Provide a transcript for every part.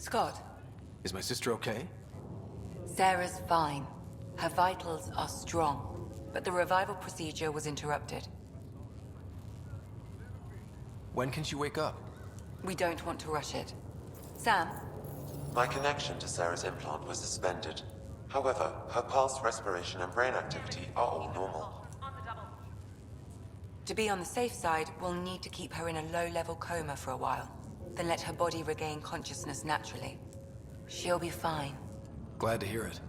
Scott, Is my sister okay? Sarah's fine. Her vitals are strong, but the revival procedure was interrupted. When can she wake up? We don't want to rush it. Sam? My connection to Sarah's implant was suspended. However, her pulse, respiration, and brain activity are all normal. To be on the safe side, we'll need to keep her in a low-level coma for a while, then let her body regain consciousness naturally. She'll be fine. Glad to hear it.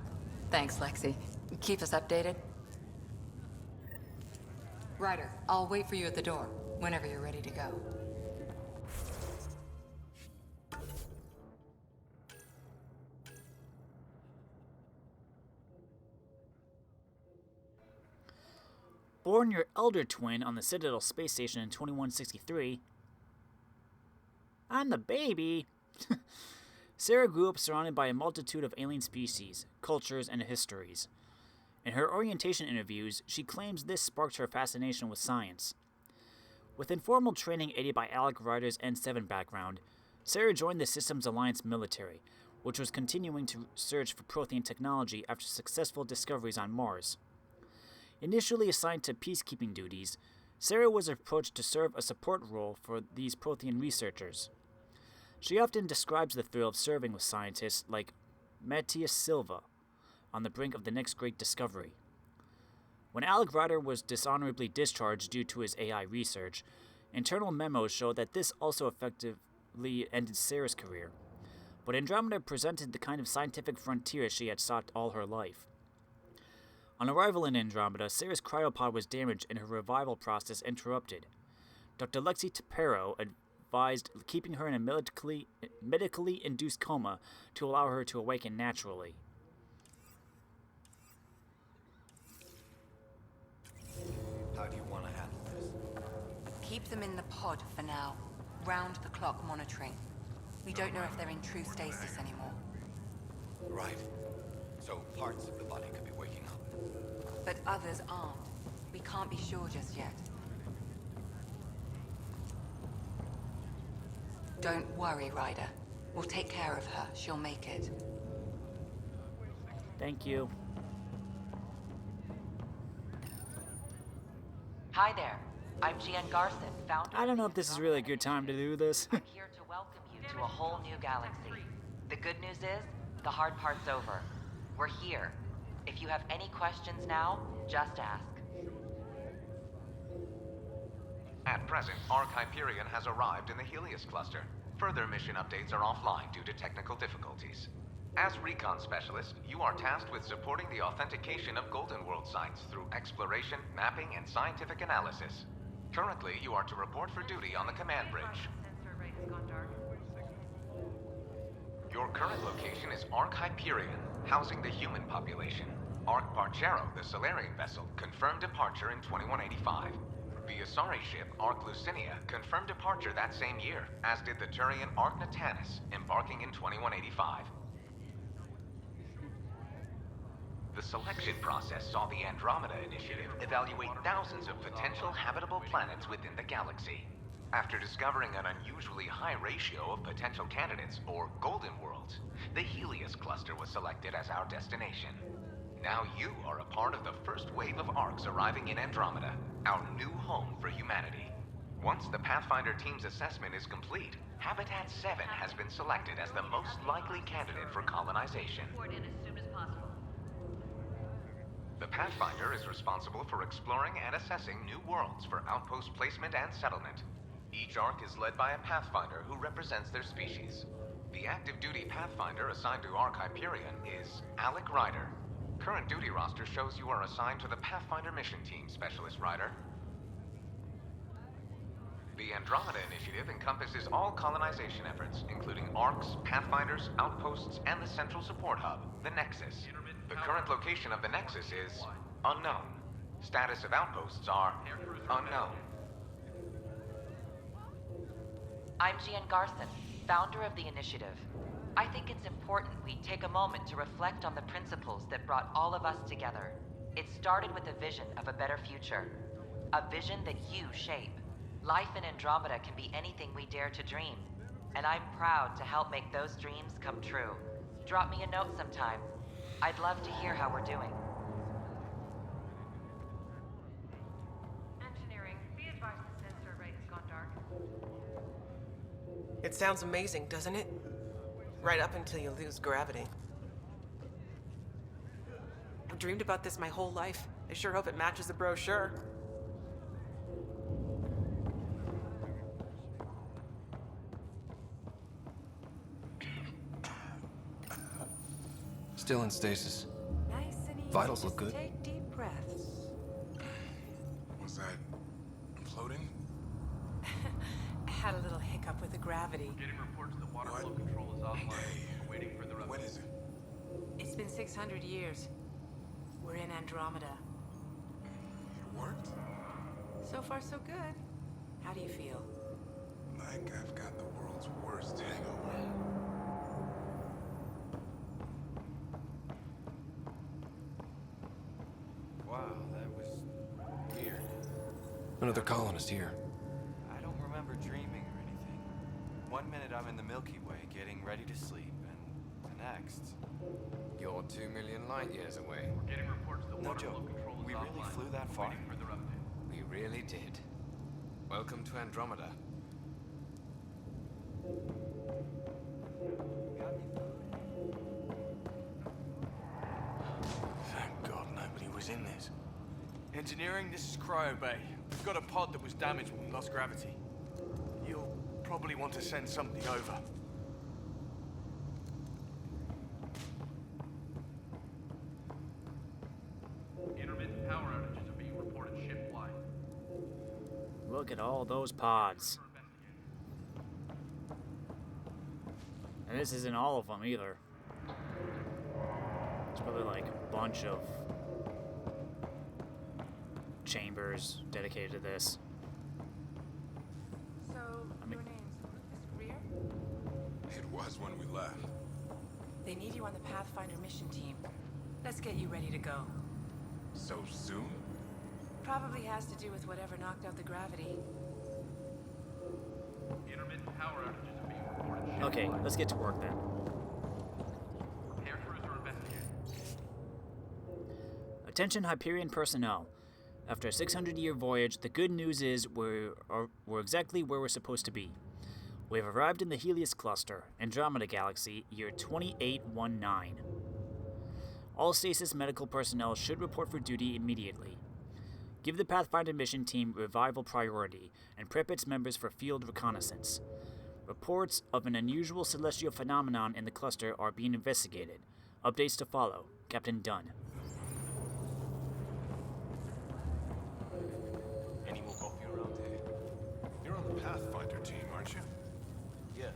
Thanks, Lexi. Keep us updated. Ryder, I'll wait for you at the door, whenever you're ready to go. Born your elder twin on the Citadel space station in 2163, I'm the baby. Sarah grew up surrounded by a multitude of alien species, cultures, and histories. In her orientation interviews, she claims this sparked her fascination with science. With informal training aided by Alec Ryder's N7 background, Sarah joined the Systems Alliance military, which was continuing to search for Prothean technology after successful discoveries on Mars. Initially assigned to peacekeeping duties, Sarah was approached to serve a support role for these Prothean researchers. She often describes the thrill of serving with scientists like Matthias Silva on the brink of the next great discovery. When Alec Ryder was dishonorably discharged due to his AI research, internal memos show that this also effectively ended Sarah's career. But Andromeda presented the kind of scientific frontier she had sought all her life. On arrival in Andromeda, Sarah's cryopod was damaged and her revival process interrupted. Dr. Lexi Tapero advised keeping her in a medically induced coma to allow her to awaken naturally. How do you want to handle this? Keep them in the pod for now. Round-the-clock monitoring. We don't know if they're in true stasis anymore. Right. So parts of the body could be waking up. But others aren't. We can't be sure just yet. Don't worry, Ryder. We'll take care of her. She'll make it. Thank you. Hi there. I'm Gian Garson, founder. I don't know if this is really a good time to do this. I'm here to welcome you to a whole new galaxy. The good news is, the hard part's over. We're here. If you have any questions now, just ask. At present, Ark Hyperion has arrived in the Helios cluster. Further mission updates are offline due to technical difficulties. As recon specialist, you are tasked with supporting the authentication of Golden World sites through exploration, mapping, and scientific analysis. Currently, you are to report for duty on the command bridge. Your current location is Ark Hyperion, housing the human population. Ark Barchero, the Solarian vessel, confirmed departure in 2185. The Asari ship, Ark Lucinia, confirmed departure that same year, as did the Turian Ark Natanus, embarking in 2185. The selection process saw the Andromeda Initiative evaluate thousands of potential habitable planets within the galaxy. After discovering an unusually high ratio of potential candidates, or Golden Worlds, the Helios cluster was selected as our destination. Now you are a part of the first wave of Arks arriving in Andromeda, our new home for humanity. Once the Pathfinder team's assessment is complete, Habitat 7 has been selected as the most likely candidate for colonization. The Pathfinder is responsible for exploring and assessing new worlds for outpost placement and settlement. Each Ark is led by a Pathfinder who represents their species. The active duty Pathfinder assigned to Ark Hyperion is Alec Ryder. Current duty roster shows you are assigned to the Pathfinder Mission Team, Specialist Ryder. The Andromeda Initiative encompasses all colonization efforts, including Arks, Pathfinders, outposts, and the Central Support Hub, the Nexus. The current location of the Nexus is unknown. Status of outposts are unknown. I'm Gian Garson, founder of the initiative. I think it's important we take a moment to reflect on the principles that brought all of us together. It started with a vision of a better future. A vision that you shape. Life in Andromeda can be anything we dare to dream. and I'm proud to help make those dreams come true. Drop me a note sometime. I'd love to hear how we're doing. Engineering, be advised the sensor array has gone dark. It sounds amazing, doesn't it? Right up until you lose gravity. I've dreamed about this my whole life. I sure hope it matches the brochure. Still in stasis. Nice and easy. Vitals Just look good. Take deep breaths. Was that floating? Had a little hiccup with the gravity. Getting reports that water What? flow control is offline. Hey, We're waiting for the what is it? It's been 600 years. We're in Andromeda. It worked? So far, so good. How do you feel? Like I've got the world's worst hangover. Wow, that was weird. Another colonist here. I don't remember dreaming or anything. One minute I'm in the Milky Way getting ready to sleep, and the next... You're 2 million light years away. We're getting reports that No water flow joke. control is We offline. really flew that We're far? waiting for their update. We really did. Welcome to Andromeda. Thank God nobody was in this. Engineering, this is Cryo Bay. We've got a pod that was damaged when we lost gravity. You'll probably want to send something over. Intermittent power outages are being reported ship-wide. Look at all those pods. And this isn't all of them either. It's probably like a bunch of chambers dedicated to this. So, I mean- your name's Lucas Greer? It was when we left. They need you on the Pathfinder mission team. Let's get you ready to go. So soon? Probably has to do with whatever knocked out the gravity. Intermittent power outages are being reported ship-wide. Okay, let's get to work then. Air crews are investigating. Attention Hyperion personnel. After a 600-year voyage, the good news is we're exactly where we're supposed to be. We have arrived in the Helios Cluster, Andromeda Galaxy, year 2819. All stasis medical personnel should report for duty immediately. Give the Pathfinder mission team revival priority and prep its members for field reconnaissance. Reports of an unusual celestial phenomenon in the cluster are being investigated. Updates to follow. Captain Dunn. Any more coffee around here? You're on the Pathfinder team, aren't you? Yeah.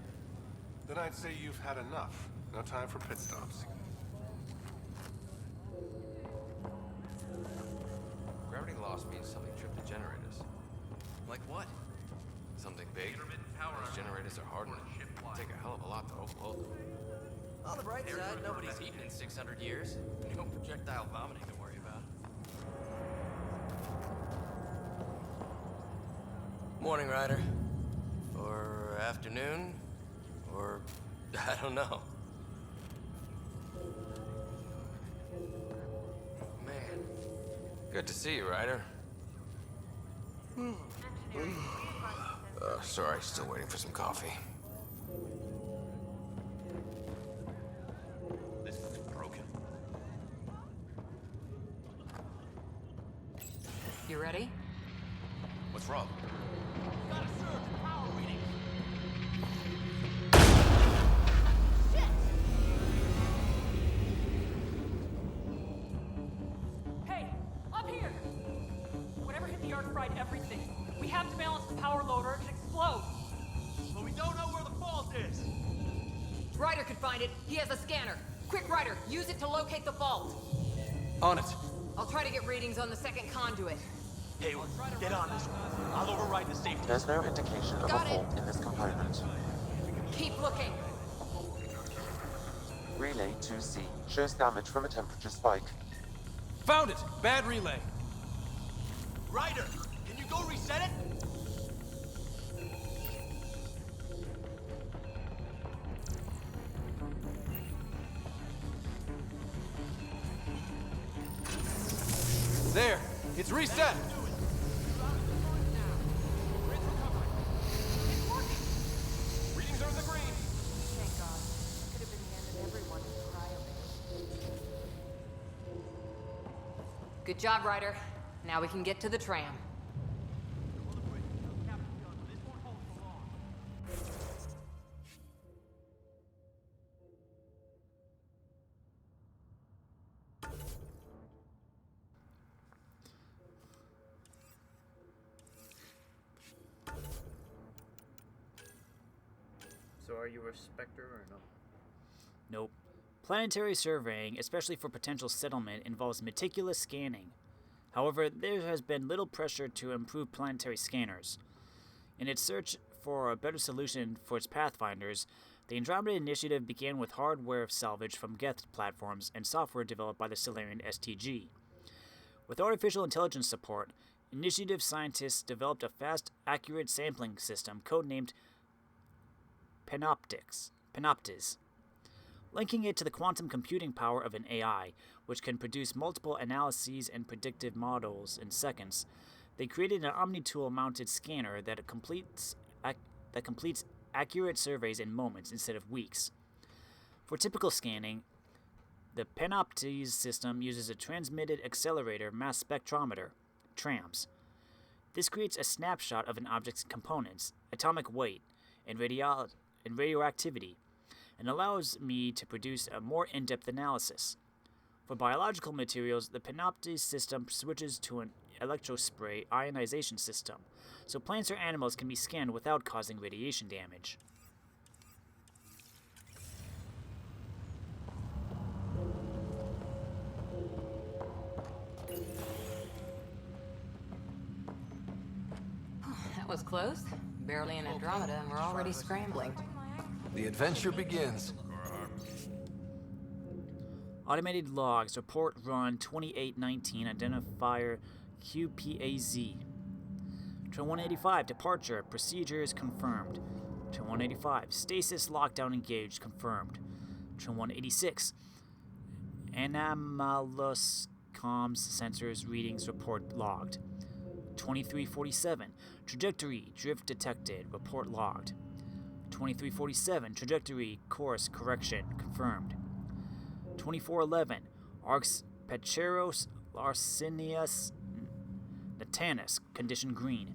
Then I'd say you've had enough. No time for pit stops. Gravity loss means something tripped the generators. Like what? Something big? Those generators are hardened. Take a hell of a lot to overload them. On the bright side, nobody's eaten in 600 years. No projectile vomiting to worry about. Morning, Ryder. Or afternoon. Or I don't know. Man. Good to see you, Ryder. Sorry, still waiting for some coffee. This is broken. You ready? What's wrong? Got a surge in power reading. Hey, up here! Whatever hit the Ark fried everything. We have to balance the power load or it could explode. But we don't know where the fault is. Ryder could find it. He has a scanner. Quick, Ryder, use it to locate the fault. On it. I'll try to get readings on the second conduit. Hey, get on this one. I'll override the safety. There's no indication of a Got it. fault in this component. Keep looking. Relay 2C shows damage from a temperature spike. Found it! Bad relay. Ryder, can you go reset it? It's reset! Readings are in the green. Thank God. Could have been the end of everyone in cryo. Good job, Ryder. Now we can get to the tram. So are you a Spectre or no? Nope. Planetary surveying, especially for potential settlement, involves meticulous scanning. However, there has been little pressure to improve planetary scanners. In its search for a better solution for its pathfinders, the Andromeda Initiative began with hardware salvage from Geth platforms and software developed by the Solarian STG. With artificial intelligence support, Initiative scientists developed a fast, accurate sampling system codenamed Panoptes, linking it to the quantum computing power of an AI, which can produce multiple analyses and predictive models in seconds. They created an Omni-tool-mounted scanner that completes accurate surveys in moments instead of weeks. For typical scanning, the Panoptes system uses a transmitted accelerator mass spectrometer, TRAMS. This creates a snapshot of an object's components, atomic weight, and radioactivity, and allows me to produce a more in-depth analysis. For biological materials, the Panoptes system switches to an electrospray ionization system, so plants or animals can be scanned without causing radiation damage. That was close. Barely an Andromeda, and we're already scrambling. The adventure begins. Automated logs, report run 2819, identifier QPAZ. Turn 185, departure, procedures confirmed. Turn 185, stasis lockdown engaged, confirmed. Turn 186, anomalous comms sensors readings report logged. 2347, trajectory drift detected, report logged. 2347, trajectory course correction confirmed. 2411, Arx Pecheros Larcinius Natanus, condition green.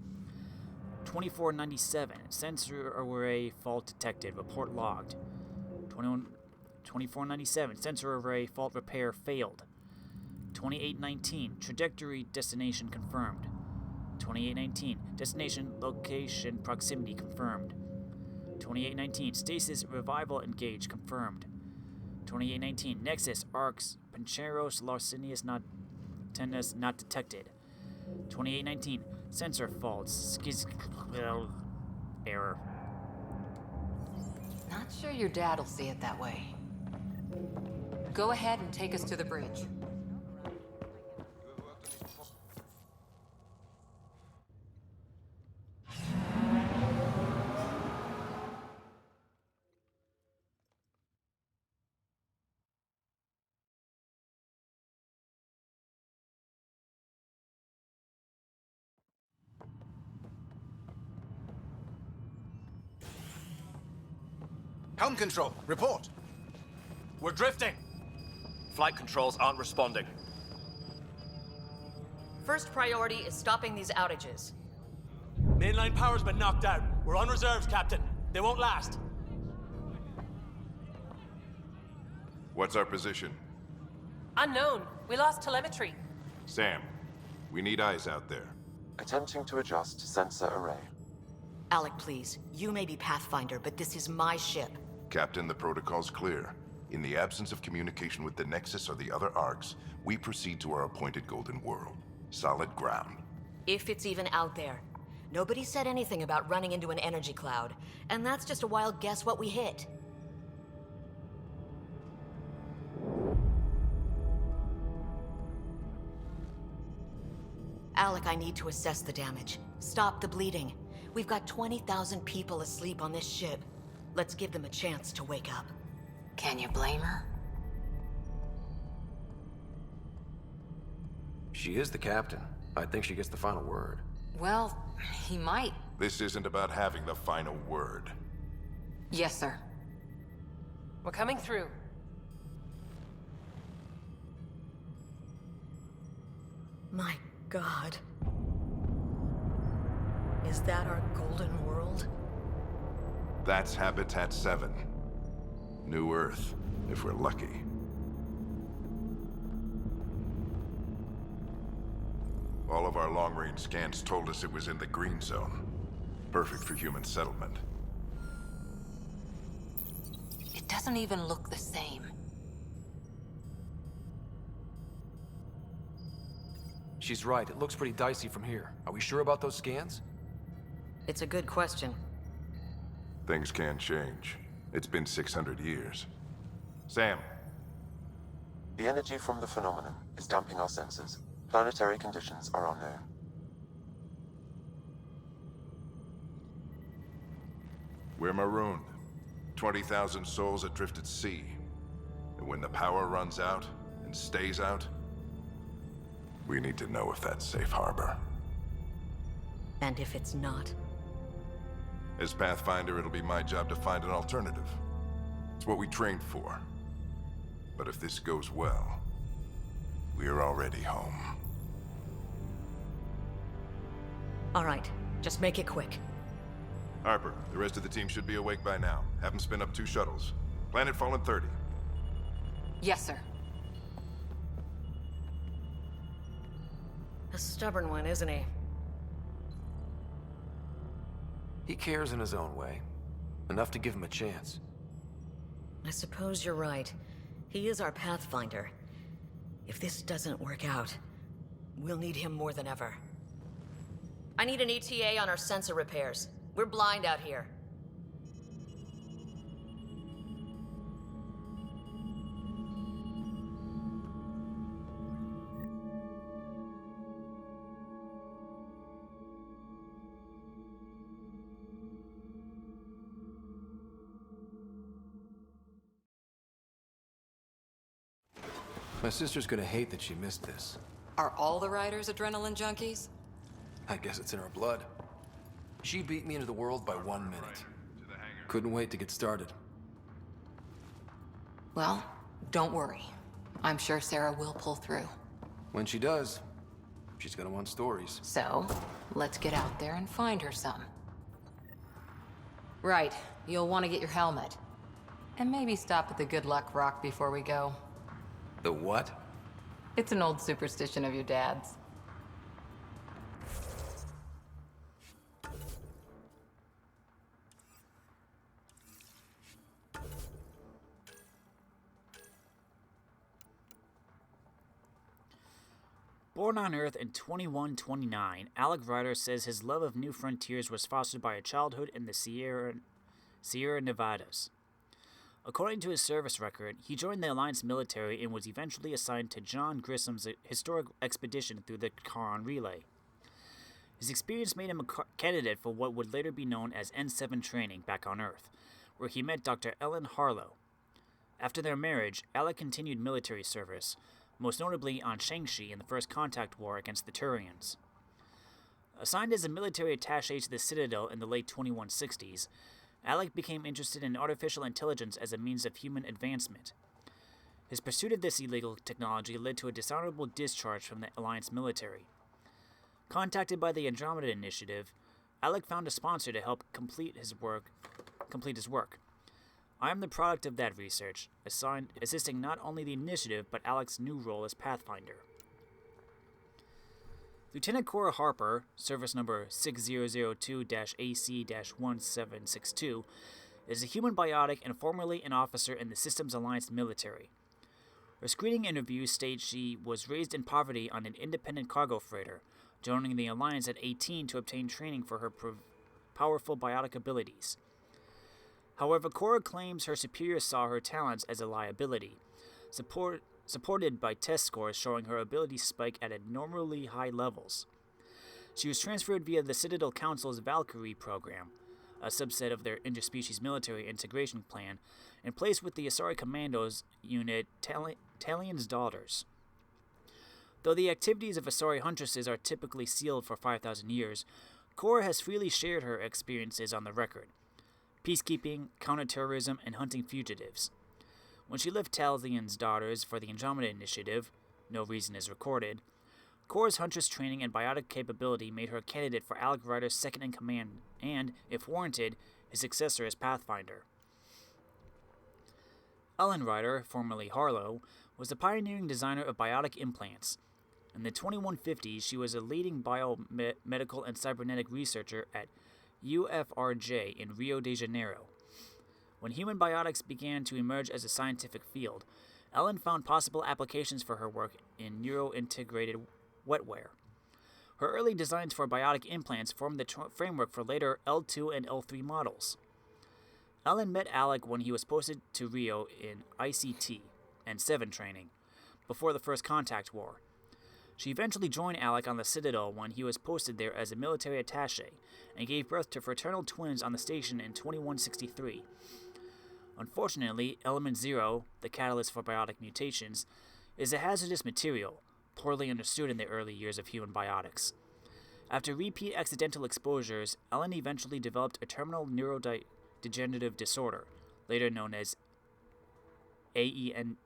2497, sensor array fault detected, report logged. 2497, sensor array fault repair failed. 2819, trajectory destination confirmed. 2819, destination location proximity confirmed. 2819, stasis revival engaged confirmed. 2819, nexus arcs Pancheros Larcinius Natanus not detected. 2819, sensor faults error. Not sure your dad'll see it that way. Go ahead and take us to the bridge. Helm control, report. We're drifting. Flight controls aren't responding. First priority is stopping these outages. Mainline power's been knocked out. We're on reserves, Captain. They won't last. What's our position? Unknown. We lost telemetry. Sam, we need eyes out there. Attempting to adjust sensor array. Alec, please. You may be Pathfinder, but this is my ship. Captain, the protocol's clear. In the absence of communication with the Nexus or the other arcs, we proceed to our appointed Golden World. Solid ground. If it's even out there. Nobody said anything about running into an energy cloud, and that's just a wild guess what we hit. Alec, I need to assess the damage. Stop the bleeding. We've got 20,000 people asleep on this ship. Let's give them a chance to wake up. Can you blame her? She is the captain. I think she gets the final word. Well, he might. This isn't about having the final word. Yes, sir. We're coming through. My God. Is that our golden world? That's Habitat 7. New Earth, if we're lucky. All of our long-range scans told us it was in the green zone. Perfect for human settlement. It doesn't even look the same. She's right. It looks pretty dicey from here. Are we sure about those scans? It's a good question. Things can change. It's been 600 years. Sam. The energy from the phenomenon is damping our senses. Planetary conditions are unknown. We're marooned. 20,000 souls adrift at sea. And when the power runs out, and stays out, we need to know if that's safe harbor. And if it's not? As Pathfinder, it'll be my job to find an alternative. It's what we trained for. But if this goes well, we're already home. All right, just make it quick. Harper, the rest of the team should be awake by now. Have them spin up 2 shuttles. Planetfall in 30. Yes, sir. A stubborn one, isn't he? He cares in his own way. Enough to give him a chance. I suppose you're right. He is our Pathfinder. If this doesn't work out, we'll need him more than ever. I need an ETA on our sensor repairs. We're blind out here. My sister's gonna hate that she missed this. Are all the riders adrenaline junkies? I guess it's in her blood. She beat me into the world by 1 minute. Couldn't wait to get started. Well, don't worry. I'm sure Sarah will pull through. When she does, she's gonna want stories. So, let's get out there and find her some. Right, you'll want to get your helmet. And maybe stop at the Good Luck Rock before we go. The what? It's an old superstition of your dad's. Born on Earth in 2129, Alec Ryder says his love of new frontiers was fostered by a childhood in the Sierra Nevadas. According to his service record, he joined the Alliance military and was eventually assigned to John Grissom's historic expedition through the Charon Relay. His experience made him a candidate for what would later be known as N7 training back on Earth, where he met Dr. Ellen Harlow. After their marriage, Alec continued military service, most notably on Shang-Chi in the First Contact War against the Turians. Assigned as a military attaché to the Citadel in the late 2160s, Alec became interested in artificial intelligence as a means of human advancement. His pursuit of this illegal technology led to a dishonorable discharge from the Alliance military. Contacted by the Andromeda Initiative, Alec found a sponsor to help complete his work. I am the product of that research, assisting not only the initiative but Alec's new role as Pathfinder. Lieutenant Cora Harper, service number 6002-AC-1762, is a human biotic and formerly an officer in the Systems Alliance military. Her screening interviews state she was raised in poverty on an independent cargo freighter, joining the Alliance at 18 to obtain training for her powerful biotic abilities. However, Cora claims her superiors saw her talents as a liability, supported by test scores showing her ability spike at abnormally high levels. She was transferred via the Citadel Council's Valkyrie program, a subset of their interspecies military integration plan, and placed with the Asari Commandos unit Talion's Daughters. Though the activities of Asari Huntresses are typically sealed for 5,000 years, Cora has freely shared her experiences on the record. Peacekeeping, counterterrorism, and hunting fugitives. When she left Talzian's daughters for the Andromeda Initiative, no reason is recorded, Cora's Huntress training and biotic capability made her a candidate for Alec Ryder's second-in-command and, if warranted, his successor as Pathfinder. Ellen Ryder, formerly Harlow, was a pioneering designer of biotic implants. In the 2150s, she was a leading biomedical and cybernetic researcher at UFRJ in Rio de Janeiro. When human biotics began to emerge as a scientific field, Ellen found possible applications for her work in neurointegrated wetware. Her early designs for biotic implants formed the framework for later L2 and L3 models. Ellen met Alec when he was posted to Rio in ICT and 7 training, before the First Contact War. She eventually joined Alec on the Citadel when he was posted there as a military attaché, and gave birth to fraternal twins on the station in 2163. Unfortunately, Element 0, the catalyst for biotic mutations, is a hazardous material, poorly understood in the early years of human biotics. After repeat accidental exposures, Ellen eventually developed a terminal neurodegenerative disorder, later known as AEND.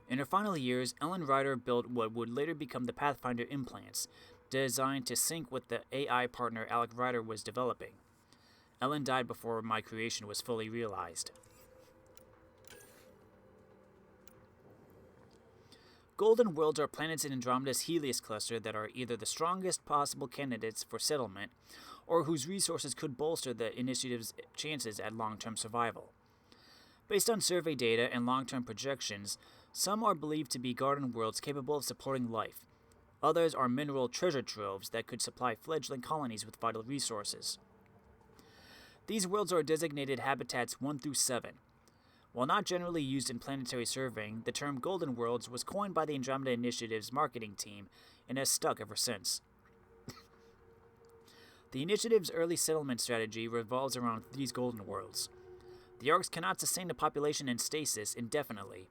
In her final years, Ellen Ryder built what would later become the Pathfinder implants, designed to sync with the AI partner Alec Ryder was developing. Ellen died before my creation was fully realized. Golden worlds are planets in Andromeda's Helios cluster that are either the strongest possible candidates for settlement, or whose resources could bolster the initiative's chances at long-term survival. Based on survey data and long-term projections, some are believed to be garden worlds capable of supporting life. Others are mineral treasure troves that could supply fledgling colonies with vital resources. These worlds are designated habitats 1 through 7. While not generally used in planetary surveying, the term Golden Worlds was coined by the Andromeda Initiative's marketing team and has stuck ever since. The Initiative's early settlement strategy revolves around these Golden Worlds. The Arks cannot sustain the population in stasis indefinitely,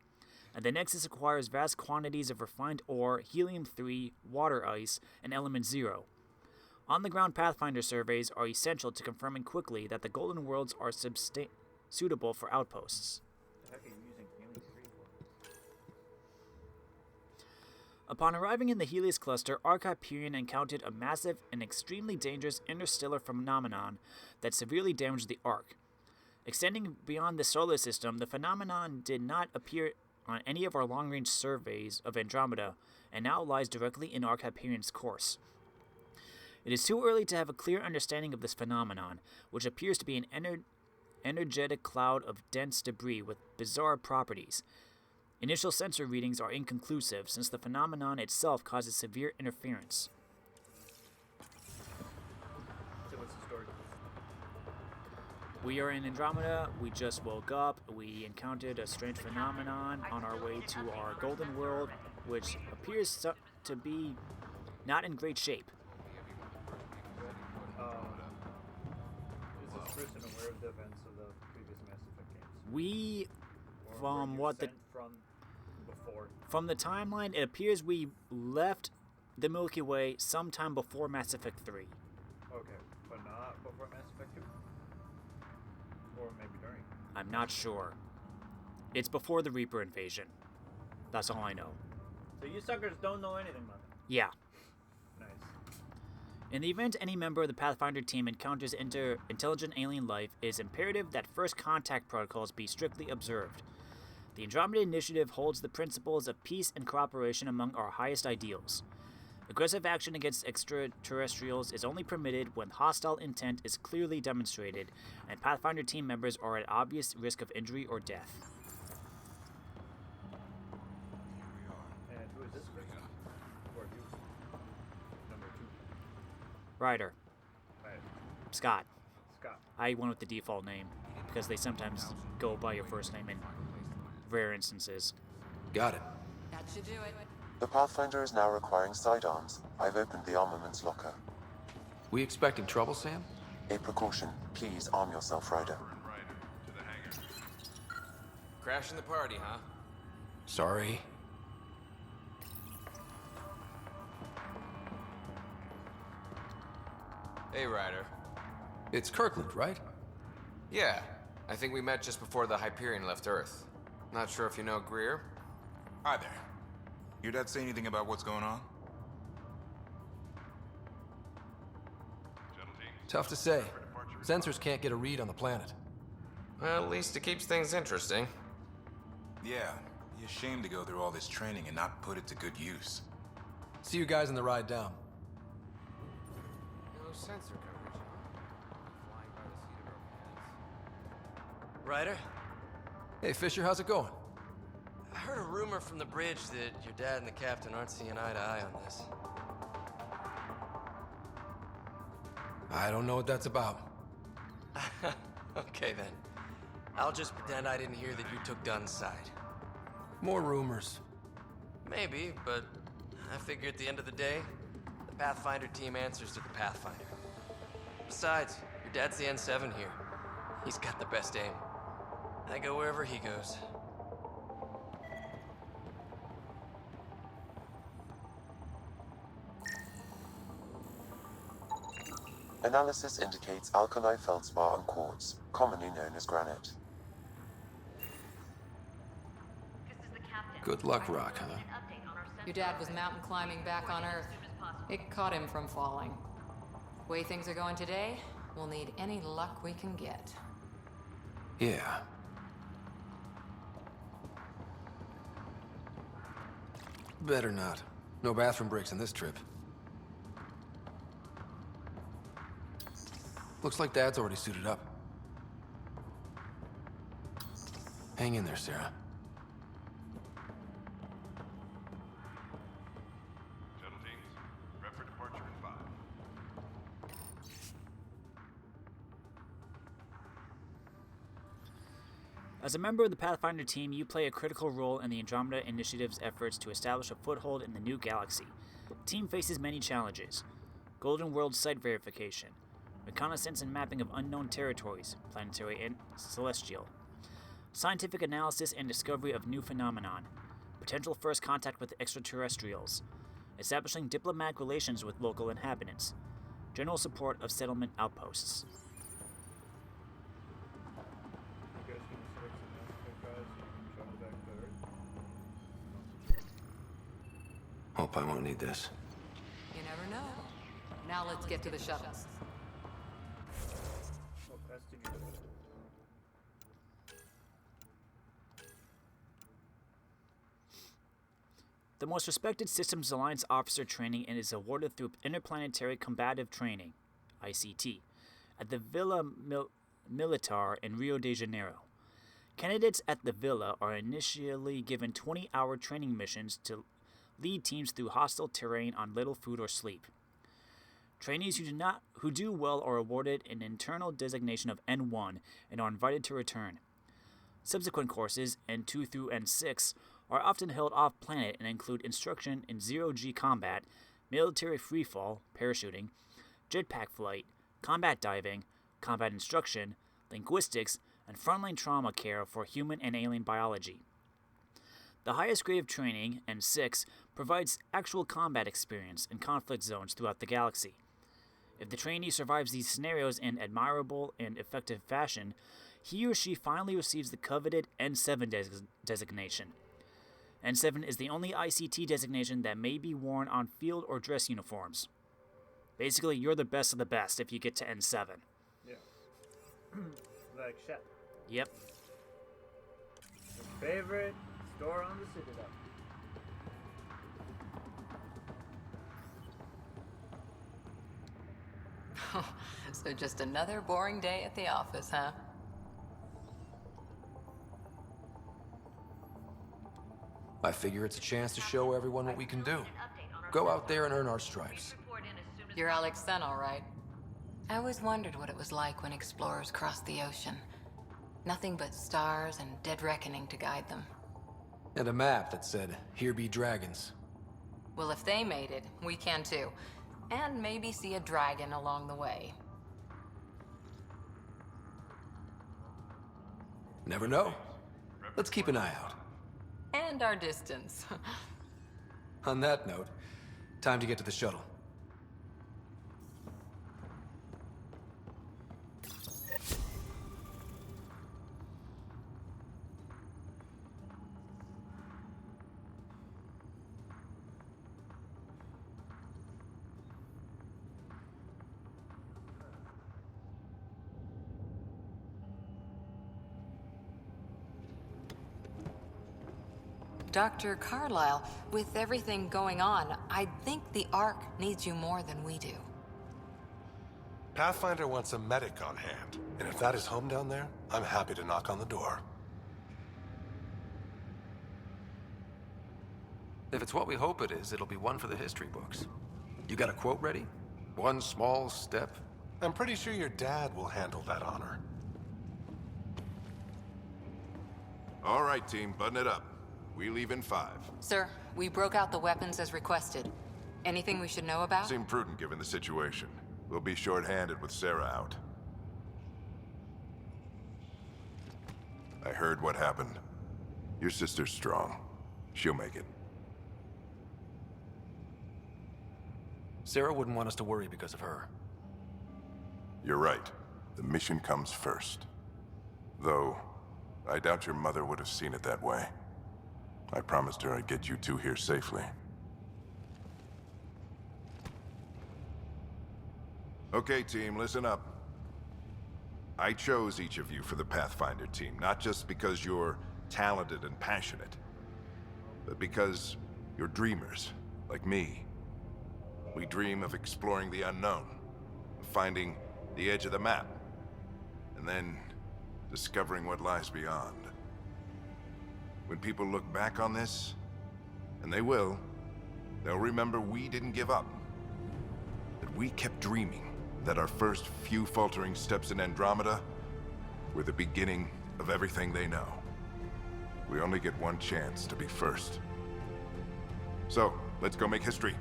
and the Nexus acquires vast quantities of refined ore, helium-3, water ice, and element 0. On-the-ground Pathfinder surveys are essential to confirming quickly that the Golden Worlds are suitable for outposts. Upon arriving in the Helios cluster, Ark Hyperion encountered a massive and extremely dangerous interstellar phenomenon that severely damaged the Ark. Extending beyond the solar system, the phenomenon did not appear on any of our long-range surveys of Andromeda, and now lies directly in Ark Hyperion's course. It is too early to have a clear understanding of this phenomenon, which appears to be an energetic cloud of dense debris with bizarre properties. Initial sensor readings are inconclusive, since the phenomenon itself causes severe interference. So what's the story? We are in Andromeda. We just woke up. We encountered a strange phenomenon on our way to our Golden World, which appears to be not in great shape. Is this person aware of the events of the previous Mass Effect games? We, Or from were you what the sent from before? From the timeline, it appears we left the Milky Way sometime before Mass Effect 3. Okay, but not before Mass Effect 2? Or maybe during? I'm not sure. It's before the Reaper invasion. That's all I know. So you suckers don't know anything about it? Yeah. Nice. In the event any member of the Pathfinder team encounters intelligent alien life, it is imperative that first contact protocols be strictly observed. The Andromeda Initiative holds the principles of peace and cooperation among our highest ideals. Aggressive action against extraterrestrials is only permitted when hostile intent is clearly demonstrated, and Pathfinder team members are at obvious risk of injury or death. And who is this person? Or you? Number 2. Ryder. Right. Scott. Scott. I went with the default name, because they sometimes go by your first name in rare instances. Got it. That should do it. The Pathfinder is now requiring sidearms. I've opened the armaments locker. We expecting trouble, Sam? A precaution. Please arm yourself, Ryder. Crashing the party, huh? Sorry. Hey, Ryder. It's Kirkland, right? Yeah, I think we met just before the Hyperion left Earth. Not sure if you know Greer? Hi there. Your dad say anything about what's going on? Tough to say. Sensors can't get a read on the planet. Well, at least it keeps things interesting. Yeah, be ashamed to go through all this training and not put it to good use. See you guys on the ride down. No sensor coverage, huh? Flying by the seat of our pants. Ryder? Hey, Fisher, how's it going? I heard a rumor from the bridge that your dad and the captain aren't seeing eye to eye on this. I don't know what that's about. Okay, then. I'll just pretend I didn't hear that you took Dunn's side. More rumors. Maybe, but I figure at the end of the day, the Pathfinder team answers to the Pathfinder. Besides, your dad's the N7 here. He's got the best aim. I go wherever he goes. Analysis indicates alkali feldspar and quartz, commonly known as granite. Good luck, Rock, huh? Your dad was mountain climbing back on Earth. It caught him from falling. Way things are going today, we'll need any luck we can get. Yeah. Better not. No bathroom breaks on this trip. Looks like Dad's already suited up. Hang in there, Sarah. Shuttle teams, prep for departure in 5. As a member of the Pathfinder team, you play a critical role in the Andromeda Initiative's efforts to establish a foothold in the new galaxy. The team faces many challenges: Golden World site verification, reconnaissance and mapping of unknown territories, planetary and celestial, scientific analysis and discovery of new phenomenon, potential first contact with extraterrestrials, establishing diplomatic relations with local inhabitants, general support of settlement outposts. You guys can select some Mass Effect guys so you can travel back to Earth. Hope I won't need this. You never know. Now let's get to the shuttles. Oh, that's to you. The most respected Systems Alliance officer training and is awarded through Interplanetary Combative Training, ICT, at the Villa Militar in Rio de Janeiro. Candidates at the Villa are initially given 20-hour training missions to lead teams through hostile terrain on little food or sleep. Trainees who do well are awarded an internal designation of N1 and are invited to return. Subsequent courses, N2 through N6, are often held off-planet and include instruction in zero-G combat, military freefall, parachuting, jetpack flight, combat diving, combat instruction, linguistics, and frontline trauma care for human and alien biology. The highest grade of training, N6, provides actual combat experience in conflict zones throughout the galaxy. If the trainee survives these scenarios in admirable and effective fashion, he or she finally receives the coveted N7 designation. N7 is the only ICT designation that may be worn on field or dress uniforms. Basically, you're the best of the best if you get to N7. Yeah. Like Shep. Yep. His favorite store on the Citadel. So just another boring day at the office, huh? I figure it's a chance to show everyone what we can do. Go out there and earn our stripes. You're Alex Sen, all right. I always wondered what it was like when explorers crossed the ocean. Nothing but stars and dead reckoning to guide them. And a map that said, "Here be dragons." Well, if they made it, we can too. And maybe see a dragon along the way. Never know. Let's keep an eye out. And our distance. On that note, time to get to the shuttle. Dr. Carlyle, with everything going on, I think the Ark needs you more than we do. Pathfinder wants a medic on hand, and if that is home down there, I'm happy to knock on the door. If it's what we hope it is, it'll be one for the history books. You got a quote ready? One small step? I'm pretty sure your dad will handle that honor. All right, team, button it up. We leave in 5. Sir, we broke out the weapons as requested. Anything we should know about? Seemed prudent given the situation. We'll be short-handed with Sarah out. I heard what happened. Your sister's strong. She'll make it. Sarah wouldn't want us to worry because of her. You're right. The mission comes first. Though, I doubt your mother would have seen it that way. I promised her I'd get you two here safely. Okay, team, listen up. I chose each of you for the Pathfinder team, not just because you're talented and passionate, but because you're dreamers, like me. We dream of exploring the unknown, of finding the edge of the map, and then discovering what lies beyond. When people look back on this, and they will, they'll remember we didn't give up. That we kept dreaming, that our first few faltering steps in Andromeda were the beginning of everything they know. We only get one chance to be first. So, let's go make history.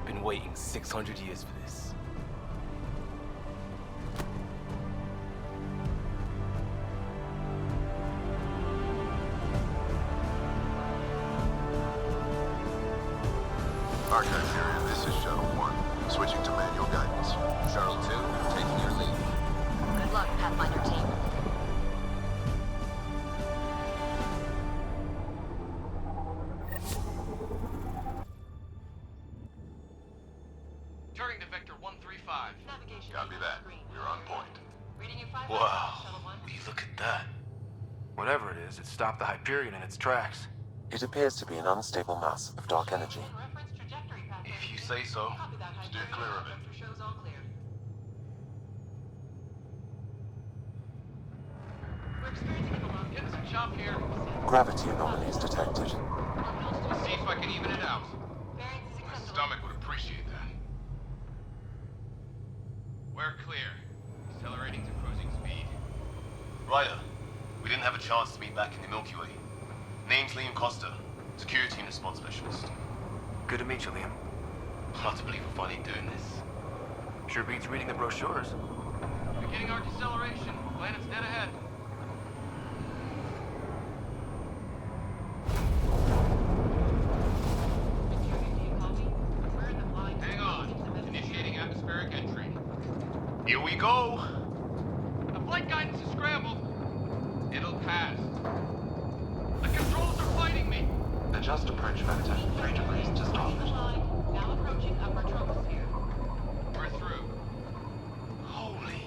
Been waiting 600 years for this. Archive period, this is Shuttle 1. Switching to manual guidance. Shuttle 2, taking your lead. Good luck, Pathfinder team. Turning to Vector 135. Copy that. We're on point. Wow, will you look at that? Whatever it is, it stopped the Hyperion in its tracks. It appears to be an unstable mass of dark energy. If you say so. Steer clear of it. Getting some chop here. Gravity anomalies detected. Let's see if I can even it out. My stomach would appreciate that. We're clear. Accelerating to cruising speed. Ryder, we didn't have a chance to meet back in the Milky Way. Name's Liam Costa, Security and Response Specialist. Good to meet you, Liam. Hard to believe we're finally doing this. Sure beats reading the brochures. Beginning our deceleration. Planet's dead ahead. Hang on. Initiating atmospheric entry. Here we go! The flight guidance is scrambled. It'll pass. The controls are fighting me. Adjust approach vector 3 degrees to starboard. Now approaching upper troposphere. We're through. Holy...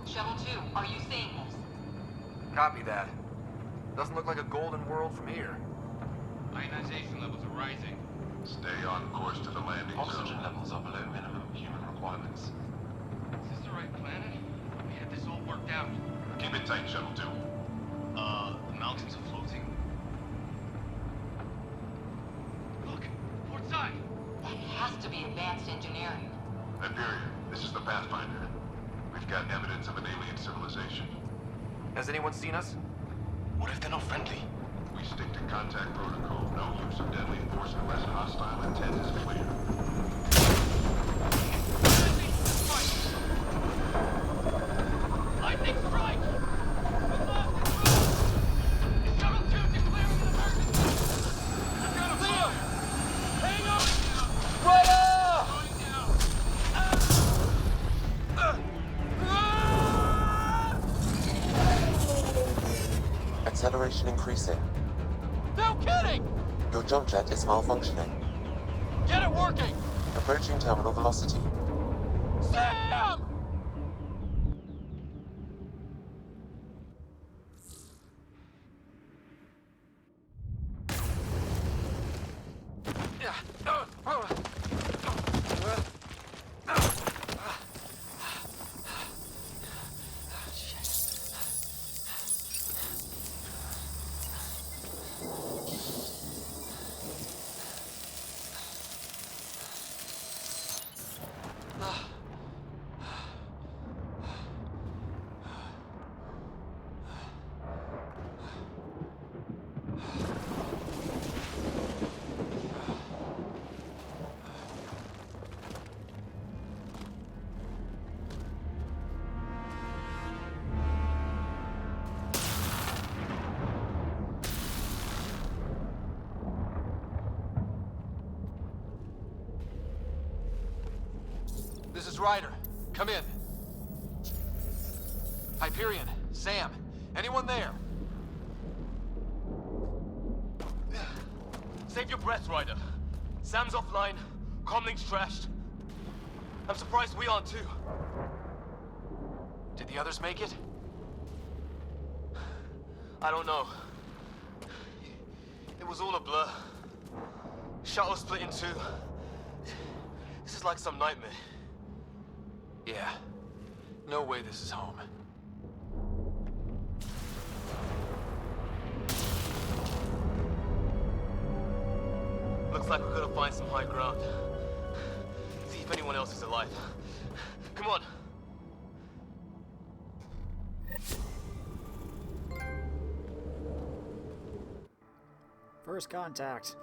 Shuttle 2, are you seeing this? Copy that. Doesn't look like a golden world from here. Ionization levels are rising. Stay on course to the landing Oxygen zone. levels are below minimum human requirements. Is this the right planet? We had this all worked out. Keep it tight, Shuttle 2. The mountains are floating. Look, port side. That has to be advanced engineering. Hyperion, this is the Pathfinder. We've got evidence of an alien civilization. Has anyone seen us? What if they're not friendly? We stick to contact protocol. No use of deadly force unless hostile intent is clear. Lightning strike! We lost control! Shuttle 2 declaring an emergency! I've got a fire! Hang on! Acceleration increasing. No kidding! Your jump jet is malfunctioning. Get it working! Approaching terminal velocity. Sam! It's Ryder. Come in. Hyperion, Sam, anyone there? Save your breath, Ryder. Sam's offline. Comlink's trashed. I'm surprised we aren't too. Did the others make it? I don't know. It was all a blur. Shuttle split in two. This is like some nightmare. Yeah. No way this is home. Looks like we're gonna find some high ground. See if anyone else is alive. Come on. First contact.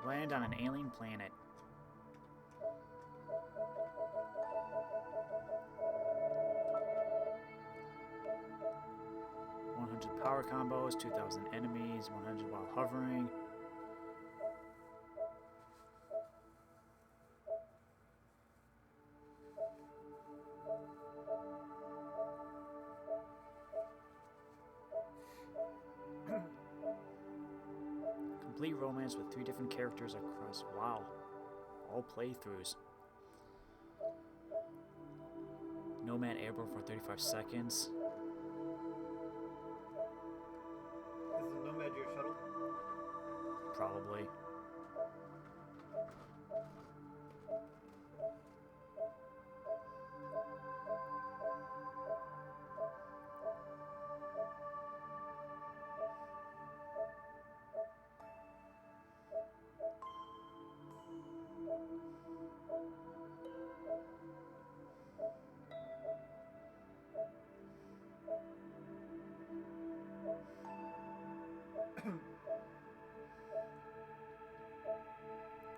Land on an alien planet. Power combos, 2,000 enemies, 100 while hovering. Complete romance with 3 different characters across. Wow. All playthroughs. Nomad airborne for 35 seconds. This is Nomad your shuttle? Probably.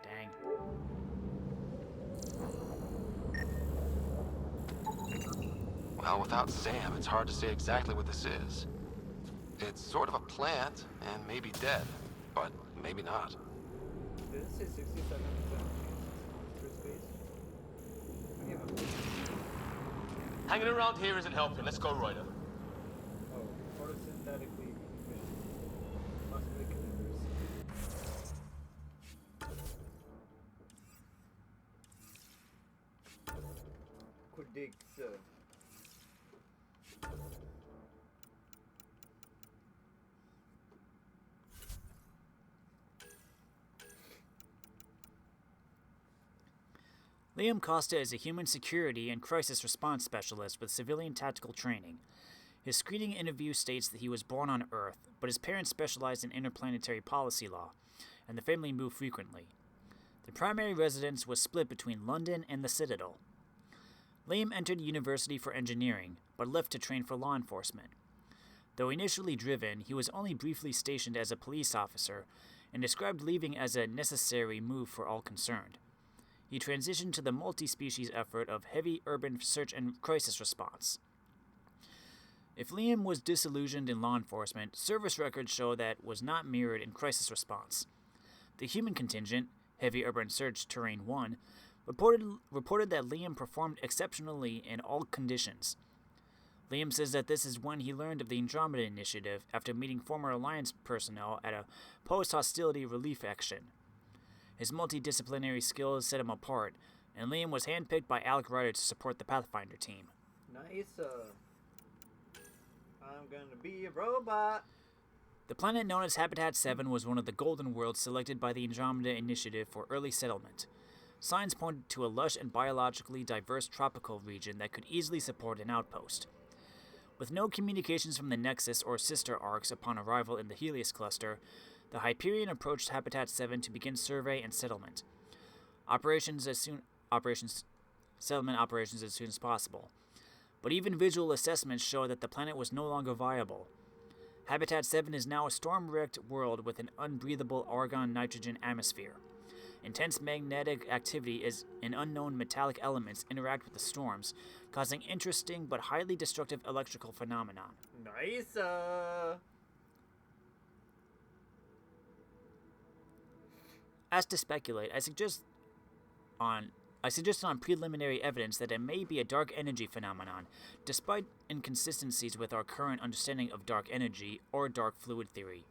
Dang. Well, without Sam, it's hard to say exactly what this is. It's sort of a plant, and maybe dead, but maybe not. Did it say 67% for space? I have a... Hanging around here isn't helping. Let's go, Ryder. Oh, photosynthetically efficient. Possibly connectors. Could dig, so. Liam Costa is a human security and crisis response specialist with civilian tactical training. His screening interview states that he was born on Earth, but his parents specialized in interplanetary policy law, and the family moved frequently. The primary residence was split between London and the Citadel. Liam entered university for engineering, but left to train for law enforcement. Though initially driven, he was only briefly stationed as a police officer, and described leaving as a necessary move for all concerned. He transitioned to the multi-species effort of heavy urban search and crisis response. If Liam was disillusioned in law enforcement, service records show that was not mirrored in crisis response. The human contingent, Heavy Urban Search Terrain 1, reported that Liam performed exceptionally in all conditions. Liam says that this is when he learned of the Andromeda Initiative after meeting former Alliance personnel at a post-hostility relief action. His multidisciplinary skills set him apart, and Liam was handpicked by Alec Ryder to support the Pathfinder team. Nice, I'm gonna be a robot. The planet known as Habitat 7 was one of the golden worlds selected by the Andromeda Initiative for early settlement. Signs pointed to a lush and biologically diverse tropical region that could easily support an outpost. With no communications from the Nexus or sister arcs upon arrival in the Helios cluster, the Hyperion approached Habitat 7 to begin survey and settlement. Settlement operations as soon as possible. But even visual assessments show that the planet was no longer viable. Habitat 7 is now a storm-wrecked world with an unbreathable argon-nitrogen atmosphere. Intense magnetic activity and unknown metallic elements interact with the storms, causing interesting but highly destructive electrical phenomenon. Nice, As to speculate, I suggest on I suggested on preliminary evidence that it may be a dark energy phenomenon, despite inconsistencies with our current understanding of dark energy or dark fluid theory.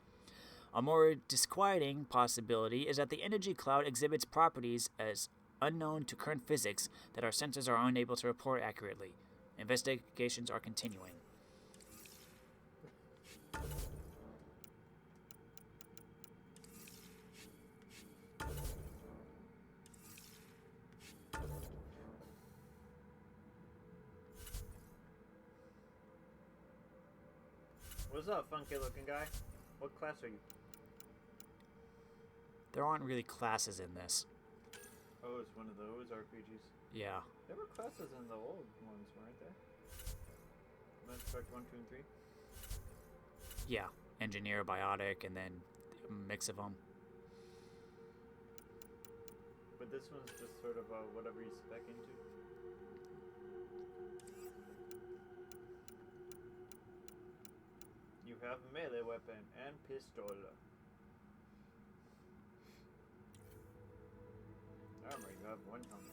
A more disquieting possibility is that the energy cloud exhibits properties as unknown to current physics that our sensors are unable to report accurately. Investigations are continuing. What's up, funky looking guy? What class are you? There aren't really classes in this. Oh, it's one of those RPGs. Yeah. There were classes in the old ones, weren't there? Mass Effect 1, 2, and 3? Yeah. Engineer, biotic, and then a mix of them. But this one's just sort of whatever you spec into. You have melee weapon and pistol. Armor, you have one helmet,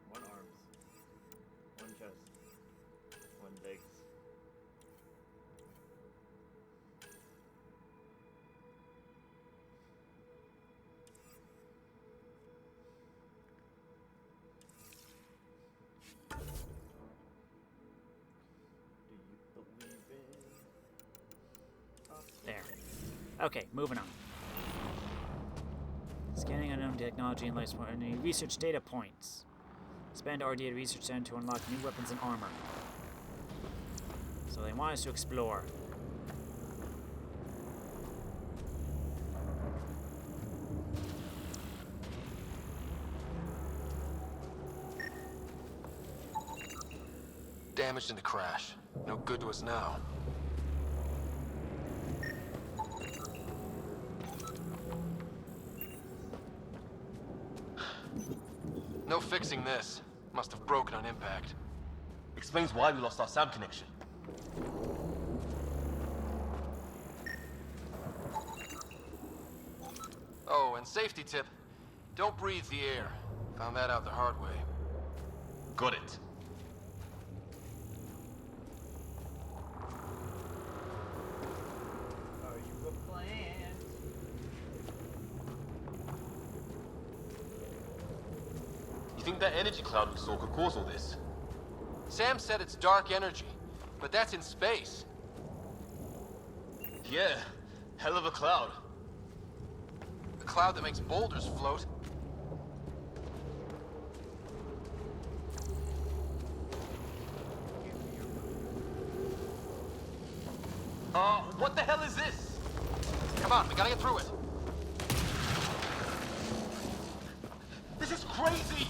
one arms, one chest, one legs. Do you believe in? There. Okay, moving on. Scanning unknown technology and life support. Any research data points. Spend our data research center to unlock new weapons and armor. So they want us to explore. Damaged in the crash. No good to us now. No fixing this. Must have broken on impact. Explains why we lost our sound connection. Oh, and safety tip. Don't breathe the air. Found that out the hard way. Got it. Are you a plant? You think that energy cloud we saw could cause all this? Sam said it's dark energy, but that's in space. Yeah, hell of a cloud. The cloud that makes boulders float. What the hell is this? Come on, we gotta get through it. This is crazy!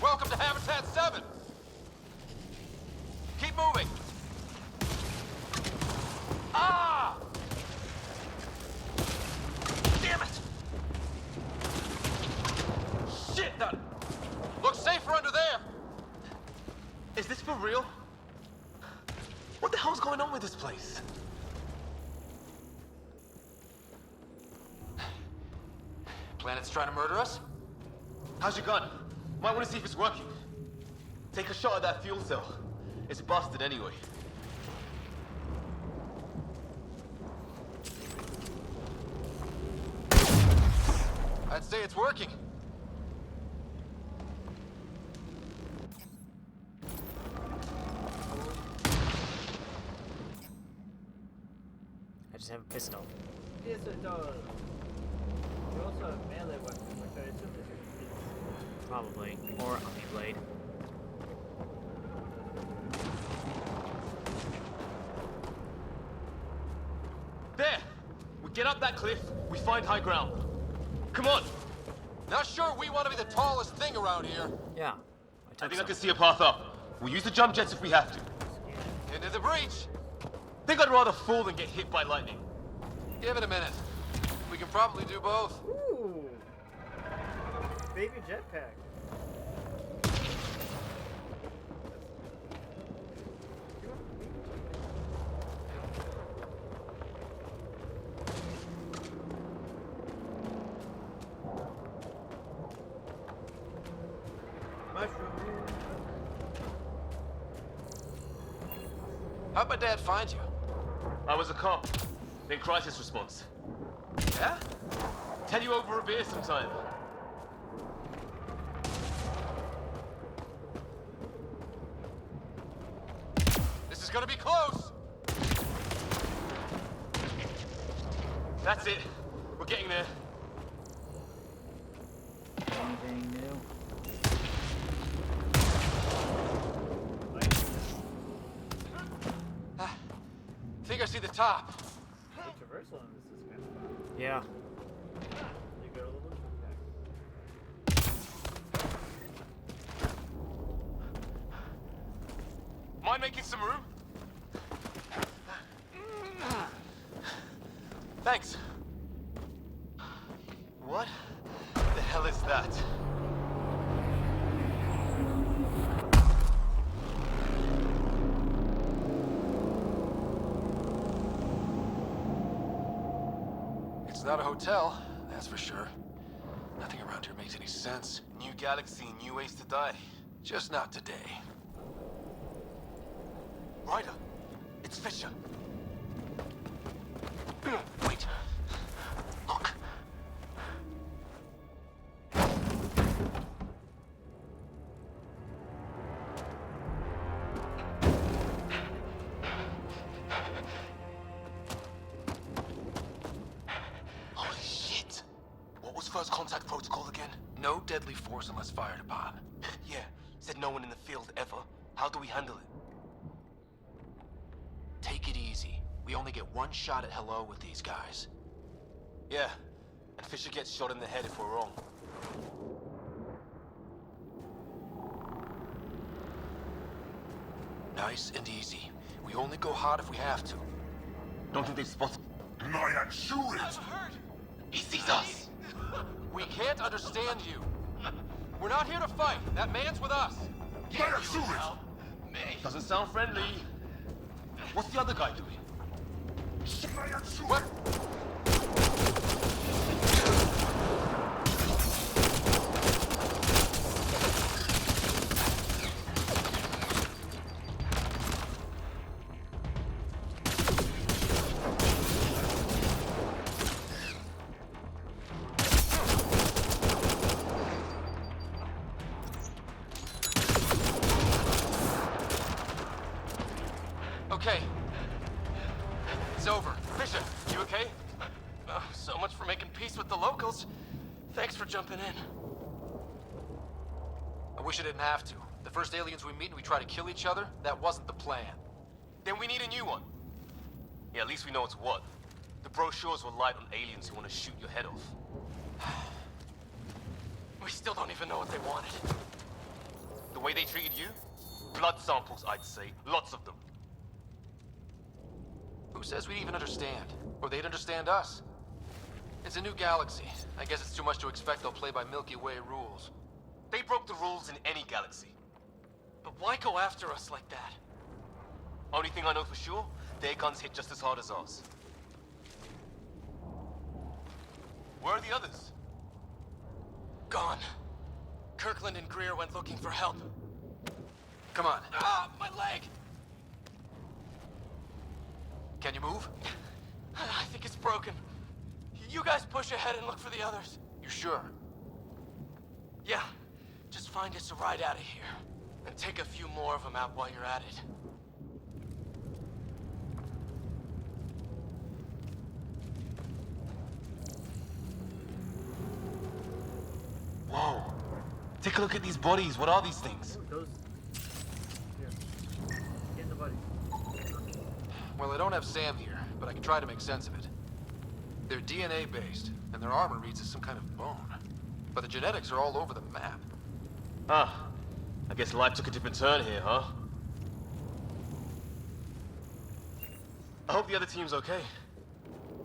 Welcome to Habitat 7. Keep moving. Ah! Damn it! Shit, that... Looks safer under there. Is this for real? What the hell's going on with this place? Planet's trying to murder us? How's your gun? Might want to see if it's working. Take a shot at that fuel cell. It's busted anyway. I'd say it's working. I just have a pistol. Yes, it does. You also have melee weapons, which I assume is your Probably. Or Omniblade. There! We get up that cliff, we find high ground. Come on! Not sure we want to be the tallest thing around here. Yeah. I think I can see a path up. We'll use the jump jets if we have to. Into the breach. Think I'd rather fall than get hit by lightning. Give it a minute. We can probably do both. Ooh! Baby jetpack. How'd my dad find you? I was a cop. In crisis response. Yeah? Tell you over a beer sometime. This is gonna be close! That's it. We're getting there. Anything new? I think I see the top. The traversal on this is kind of fun. Yeah. You go to the loop pack. Mind making some room? Thanks. What the hell is that? It's not a hotel, that's for sure. Nothing around here makes any sense. New galaxy, new ways to die. Just not today. Ryder, it's Fisher. Wait. Look. Holy shit! What was first contact protocol again? No deadly force unless fired upon. Yeah, said no one in the field ever. How do we handle it? Take it easy. We only get one shot at hello with these guys. Yeah, and Fisher gets shot in the head if we're wrong. Nice and easy. We only go hard if we have to. Don't think they've spotted. Nyan, shoot it! He sees us! We can't understand you. We're not here to fight. That man's with us. Nyan, shoot it! Doesn't sound friendly. What's the other guy doing? Nyan, shoot What? Okay. It's over. Fisher, you okay? So much for making peace with the locals. Thanks for jumping in. I wish I didn't have to. The first aliens we meet and we try to kill each other, that wasn't the plan. Then we need a new one. Yeah, at least we know it's what. The brochures were light on aliens who want to shoot your head off. We still don't even know what they wanted. The way they treated you? Blood samples, I'd say. Lots of them. Who says we'd even understand? Or they'd understand us? It's a new galaxy. I guess it's too much to expect they'll play by Milky Way rules. They broke the rules in any galaxy. But why go after us like that? Only thing I know for sure, their guns hit just as hard as ours. Where are the others? Gone. Kirkland and Greer went looking for help. Come on. Ah, my leg! Can you move? I think it's broken. You guys push ahead and look for the others. You sure? Yeah. Just find us a ride out of here. And take a few more of them out while you're at it. Whoa. Take a look at these bodies. What are these things? Those. Here. Get in the body. Well, I don't have Sam here, but I can try to make sense of it. They're DNA-based, and their armor reads as some kind of bone. But the genetics are all over the map. Ah. I guess life took a different turn here, huh? I hope the other team's okay.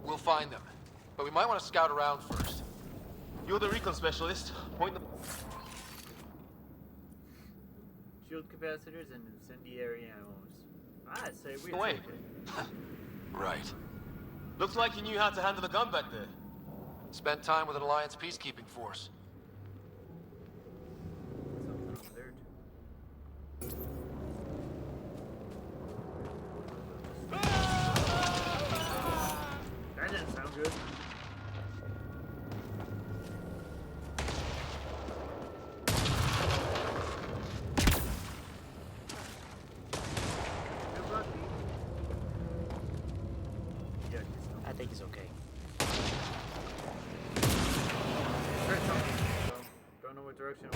We'll find them. But we might want to scout around first. You're the recon specialist. Point the... Shield capacitors and incendiary ammos. I say we Wait. take it. Right. Looks like you knew how to handle a gun back there. Spent time with an Alliance peacekeeping force. Something over there direction?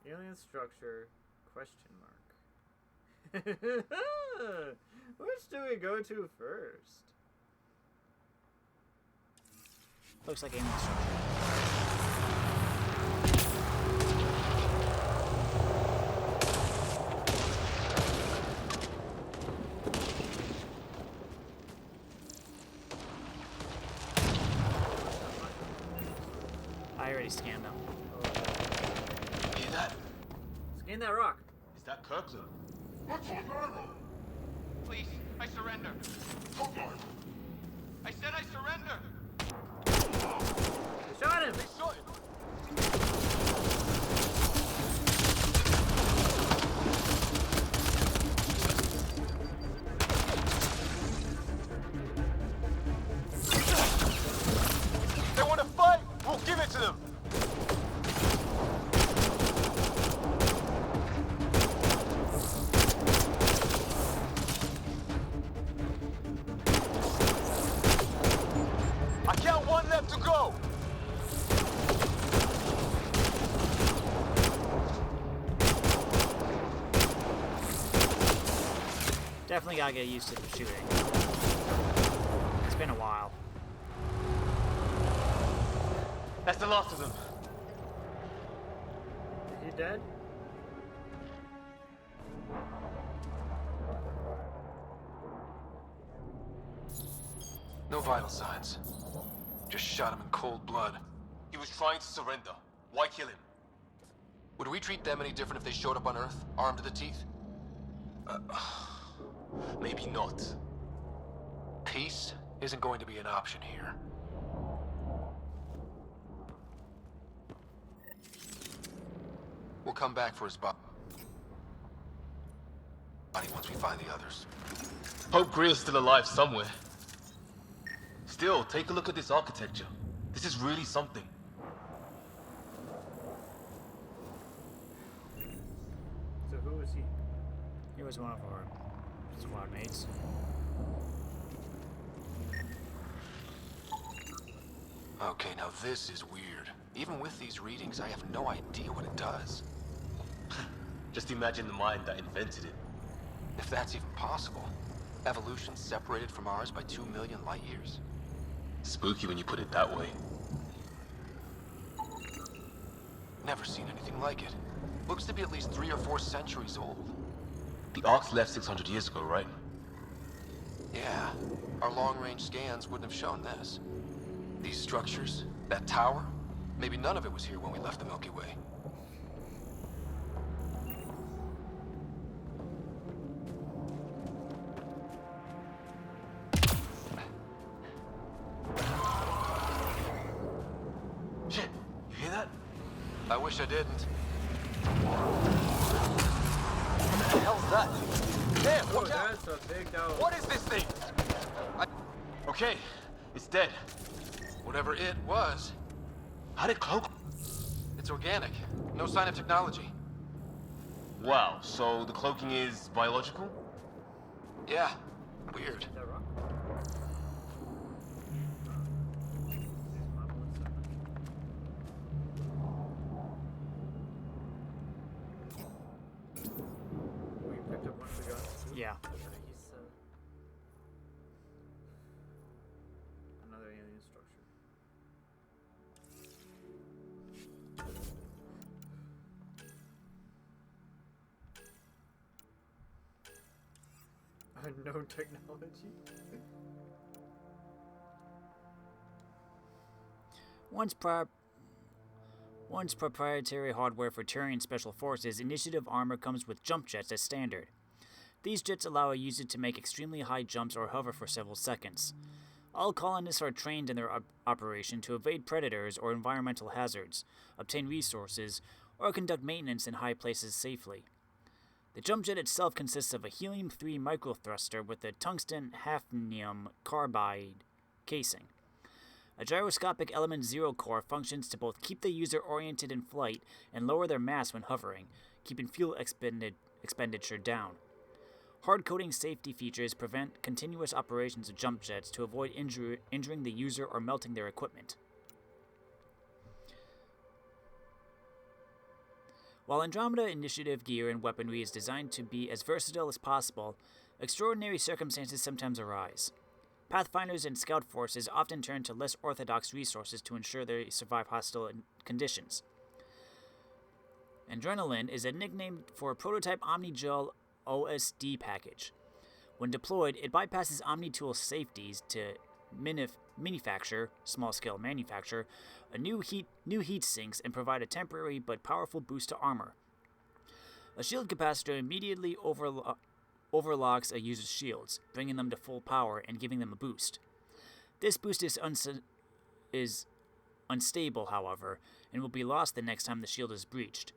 Alien structure, question mark. Which do we go to first? Looks like alien structure. I already scanned them. Hear that? Scan that rock. Is that Kirkland? What's on earth? Please, I surrender. Hold on. I said I surrender. They shot him. They shot him. They want to fight! We'll give it to them! I count one left to go! Definitely gotta get used to the shooting. It's been a while. That's the last of them. Is he dead? No vital signs. Just shot him in cold blood. He was trying to surrender. Why kill him? Would we treat them any different if they showed up on Earth, armed to the teeth? Maybe not. Peace isn't going to be an option here. We'll come back for his body once we find the others. Hope Greer's still alive somewhere. Still, take a look at this architecture. This is really something. So who was he? He was one of our squad mates. Okay, now this is weird. Even with these readings, I have no idea what it does. Just imagine the mind that invented it. If that's even possible. Evolution separated from ours by 2 million light years. Spooky when you put it that way. Never seen anything like it. Looks to be at least 3 or 4 centuries old. The Arks left 600 years ago, right? Yeah. Our long-range scans wouldn't have shown this. These structures, that tower, maybe none of it was here when we left the Milky Way. Shit, you hear that? I wish I didn't. What the hell's that? Damn, Oh, watch out! that's a big dog. What is this thing? Okay, it's dead. Whatever it was, How did cloak? it's organic. No sign of technology. Wow, so the cloaking is biological? Yeah, weird. That rock? We picked up one of the guns. Yeah. He's another alien structure. Unknown technology. Once proprietary hardware for Turian Special Forces, Initiative armor comes with jump jets as standard. These jets allow a user to make extremely high jumps or hover for several seconds. All colonists are trained in their operation to evade predators or environmental hazards, obtain resources, or conduct maintenance in high places safely. The jump jet itself consists of a helium-3 microthruster with a tungsten hafnium carbide casing. A gyroscopic element 0 core functions to both keep the user oriented in flight and lower their mass when hovering, keeping fuel expenditure down. Hard-coding safety features prevent continuous operations of jump jets to avoid injuring the user or melting their equipment. While Andromeda Initiative gear and weaponry is designed to be as versatile as possible, extraordinary circumstances sometimes arise. Pathfinders and scout forces often turn to less orthodox resources to ensure they survive hostile conditions. Adrenaline is a nickname for a prototype Omnigel OSD package. When deployed, it bypasses Omnitool's safeties to manufacture, small-scale manufacture, new heat sinks and provide a temporary but powerful boost to armor. A shield capacitor immediately overlocks a user's shields, bringing them to full power and giving them a boost. This boost is unstable, however, and will be lost the next time the shield is breached.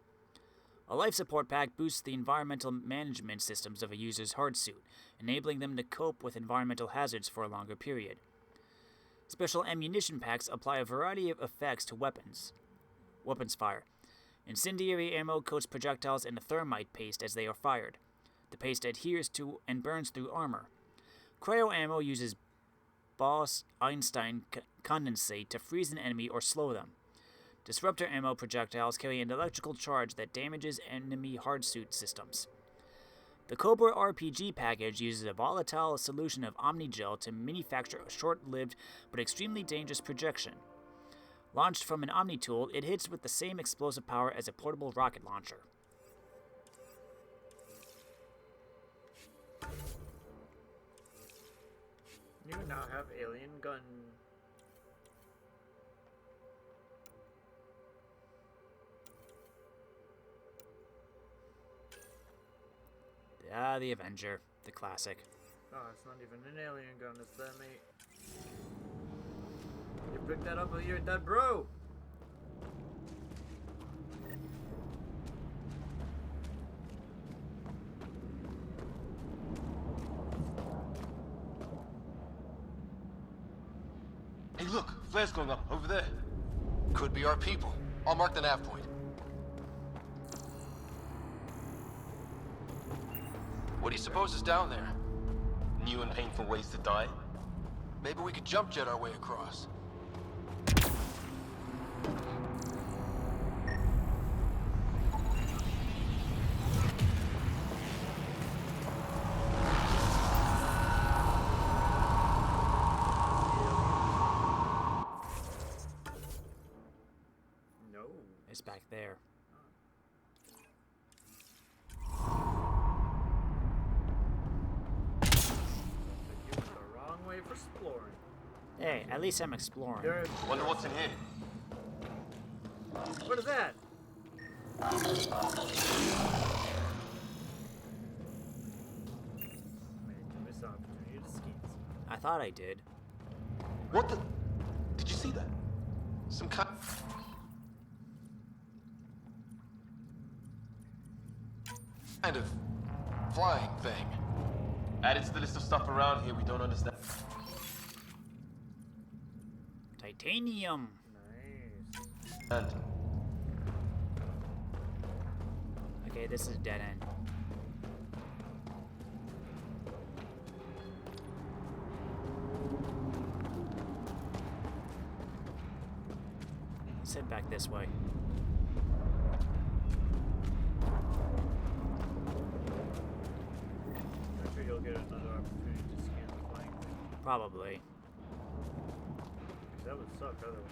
A life support pack boosts the environmental management systems of a user's hardsuit, enabling them to cope with environmental hazards for a longer period. Special ammunition packs apply a variety of effects to weapons fire. Incendiary ammo coats projectiles in a thermite paste as they are fired. The paste adheres to and burns through armor. Cryo ammo uses Bose-Einstein condensate to freeze an enemy or slow them. Disruptor ammo projectiles carry an electrical charge that damages enemy hardsuit systems. The Cobra RPG package uses a volatile solution of Omnigel to manufacture a short-lived but extremely dangerous projection. Launched from an Omnitool, it hits with the same explosive power as a portable rocket launcher. You now have alien gun. Ah, the Avenger, the classic. Oh, it's not even an alien gun, it's that, mate. You picked that up with your dead bro! Hey, look, flares going up over there. Could be our people. I'll mark the nav point. What do you suppose is down there? New and painful ways to die. Maybe we could jump jet our way across. No. It's back there. For exploring. Hey, at least I'm exploring. Wonder what's in here. What is that? Missed opportunity to skate. I thought I did. What the? Did you see that? Some kind of flying thing. Added to the list of stuff around here we don't understand. Titanium. Nice. And okay, this is a dead end. Let's head back this way. I'm sure you'll get another opportunity to scan the flying thing. Probably. That would suck otherwise.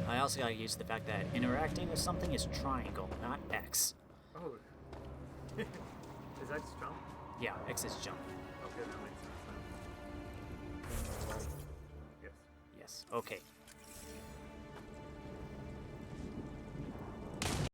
I also gotta use the fact that interacting with something is triangle, not X. Oh. Is X jump? Yeah, X is jump. Okay, that makes sense then. Yes. Yes. Okay.